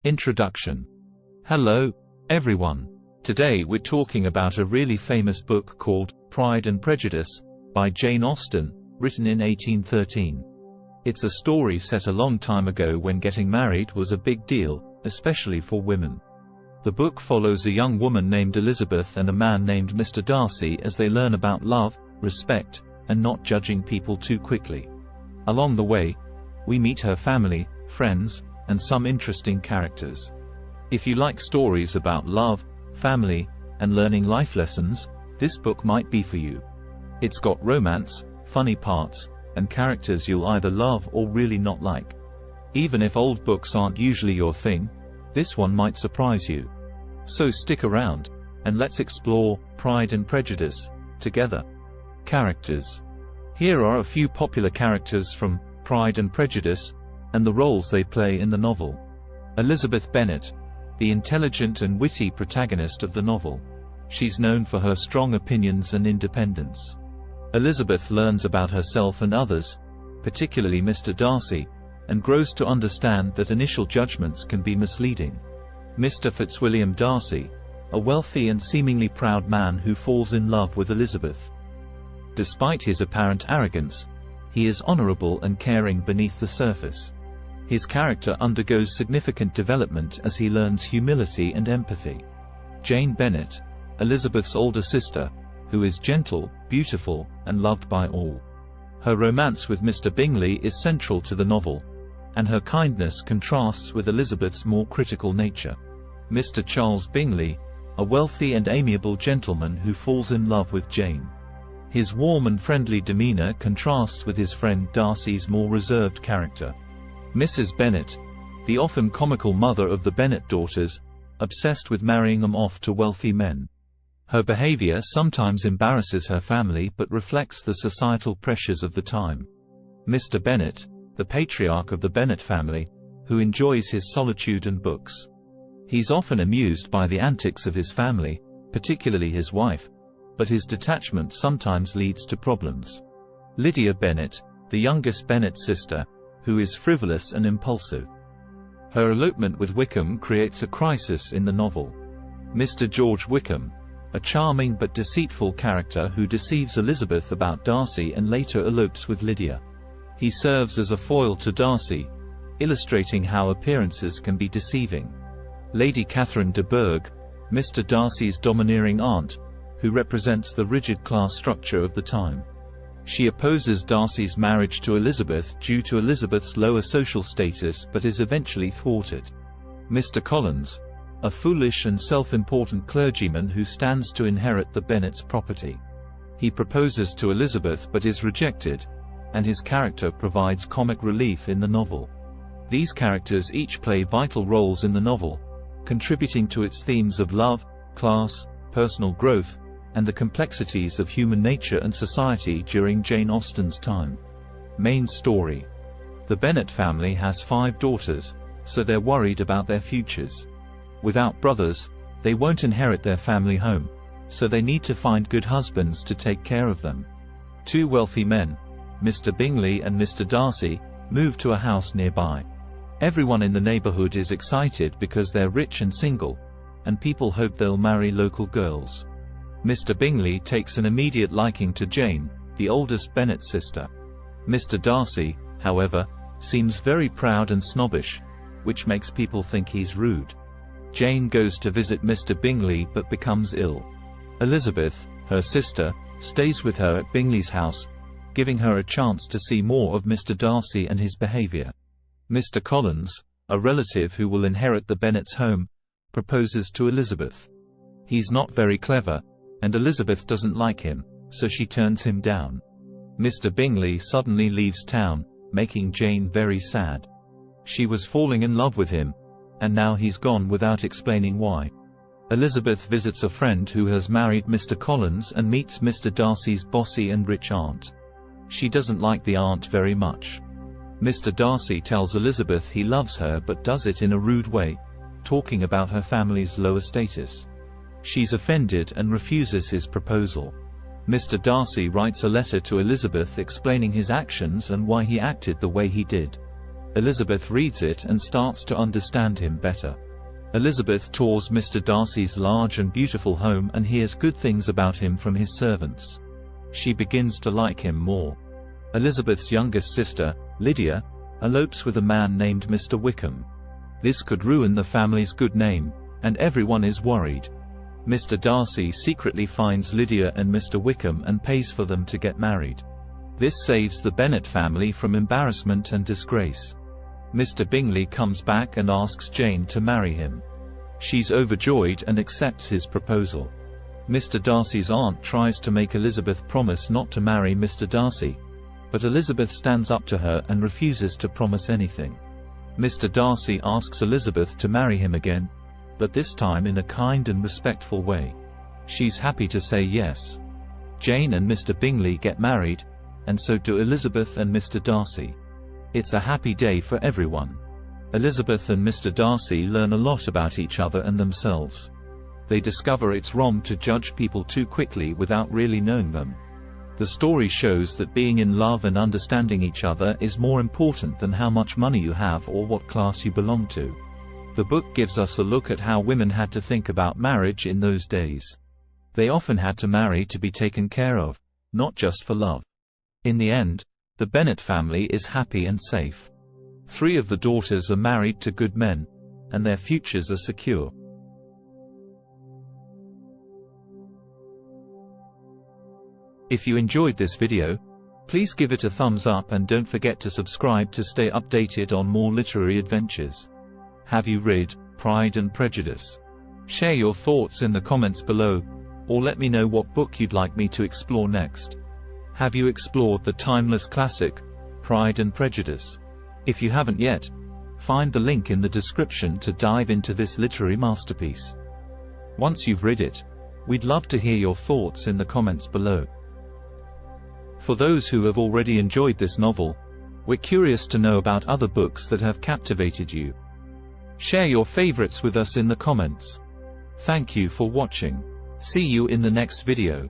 Introduction. Hello, everyone. Today we're talking about a really famous book called Pride and Prejudice by Jane Austen, written in 1813. It's a story set a long time ago when getting married was a big deal, especially for women. The book follows a young woman named Elizabeth and a man named Mr. Darcy as they learn about love, respect, and not judging people too quickly. Along the way, we meet her family, friends, and some interesting characters. If you like stories about love, family, and learning life lessons, this book might be for you. It's got romance, funny parts, and characters you'll either love or really not like. Even if old books aren't usually your thing, this one might surprise you. So stick around, and let's explore Pride and Prejudice together. Characters. Here are a few popular characters from Pride and Prejudice, and the roles they play in the novel. Elizabeth Bennet, the intelligent and witty protagonist of the novel. She's known for her strong opinions and independence. Elizabeth learns about herself and others, particularly Mr. Darcy, and grows to understand that initial judgments can be misleading. Mr. Fitzwilliam Darcy, a wealthy and seemingly proud man who falls in love with Elizabeth. Despite his apparent arrogance, he is honorable and caring beneath the surface. His character undergoes significant development as he learns humility and empathy. Jane Bennet, Elizabeth's older sister, who is gentle, beautiful, and loved by all. Her romance with Mr. Bingley is central to the novel, and her kindness contrasts with Elizabeth's more critical nature. Mr. Charles Bingley, a wealthy and amiable gentleman who falls in love with Jane. His warm and friendly demeanor contrasts with his friend Darcy's more reserved character. Mrs. Bennet, the often comical mother of the Bennet daughters, obsessed with marrying them off to wealthy men. Her behavior sometimes embarrasses her family but reflects the societal pressures of the time. Mr. Bennet, the patriarch of the Bennet family, who enjoys his solitude and books. He's often amused by the antics of his family, particularly his wife, but his detachment sometimes leads to problems. Lydia Bennet, the youngest Bennet sister, who is frivolous and impulsive. Her elopement with Wickham creates a crisis in the novel. Mr. George Wickham, a charming but deceitful character who deceives Elizabeth about Darcy and later elopes with Lydia. He serves as a foil to Darcy, illustrating how appearances can be deceiving. Lady Catherine de Bourgh, Mr. Darcy's domineering aunt, who represents the rigid class structure of the time. She opposes Darcy's marriage to Elizabeth due to Elizabeth's lower social status but is eventually thwarted. Mr. Collins, a foolish and self-important clergyman who stands to inherit the Bennets' property. He proposes to Elizabeth but is rejected, and his character provides comic relief in the novel. These characters each play vital roles in the novel, contributing to its themes of love, class, personal growth, and the complexities of human nature and society during Jane Austen's time. Main story. The Bennet family has 5 daughters, so they're worried about their futures. Without brothers, they won't inherit their family home, so they need to find good husbands to take care of them. 2 wealthy men, Mr. Bingley and Mr. Darcy, move to a house nearby. Everyone in the neighborhood is excited because they're rich and single, and people hope they'll marry local girls. Mr. Bingley takes an immediate liking to Jane, the oldest Bennet sister. Mr. Darcy, however, seems very proud and snobbish, which makes people think he's rude. Jane goes to visit Mr. Bingley but becomes ill. Elizabeth, her sister, stays with her at Bingley's house, giving her a chance to see more of Mr. Darcy and his behavior. Mr. Collins, a relative who will inherit the Bennets' home, proposes to Elizabeth. He's not very clever, and Elizabeth doesn't like him, so she turns him down. Mr. Bingley suddenly leaves town, making Jane very sad. She was falling in love with him, and now he's gone without explaining why. Elizabeth visits a friend who has married Mr. Collins and meets Mr. Darcy's bossy and rich aunt. She doesn't like the aunt very much. Mr. Darcy tells Elizabeth he loves her but does it in a rude way, talking about her family's lower status. She's offended and refuses his proposal. Mr. Darcy writes a letter to Elizabeth explaining his actions and why he acted the way he did. Elizabeth reads it and starts to understand him better. Elizabeth tours Mr. Darcy's large and beautiful home and hears good things about him from his servants. She begins to like him more. Elizabeth's youngest sister, Lydia, elopes with a man named Mr. Wickham. This could ruin the family's good name, and everyone is worried. Mr. Darcy secretly finds Lydia and Mr. Wickham and pays for them to get married. This saves the Bennet family from embarrassment and disgrace. Mr. Bingley comes back and asks Jane to marry him. She's overjoyed and accepts his proposal. Mr. Darcy's aunt tries to make Elizabeth promise not to marry Mr. Darcy, but Elizabeth stands up to her and refuses to promise anything. Mr. Darcy asks Elizabeth to marry him again, but this time in a kind and respectful way. She's happy to say yes. Jane and Mr. Bingley get married, and so do Elizabeth and Mr. Darcy. It's a happy day for everyone. Elizabeth and Mr. Darcy learn a lot about each other and themselves. They discover it's wrong to judge people too quickly without really knowing them. The story shows that being in love and understanding each other is more important than how much money you have or what class you belong to. The book gives us a look at how women had to think about marriage in those days. They often had to marry to be taken care of, not just for love. In the end, the Bennet family is happy and safe. 3 of the daughters are married to good men, and their futures are secure. If you enjoyed this video, please give it a thumbs up and don't forget to subscribe to stay updated on more literary adventures. Have you read Pride and Prejudice? Share your thoughts in the comments below, or let me know what book you'd like me to explore next. Have you explored the timeless classic, Pride and Prejudice? If you haven't yet, find the link in the description to dive into this literary masterpiece. Once you've read it, we'd love to hear your thoughts in the comments below. For those who have already enjoyed this novel, we're curious to know about other books that have captivated you. Share your favorites with us in the comments. Thank you for watching. See you in the next video.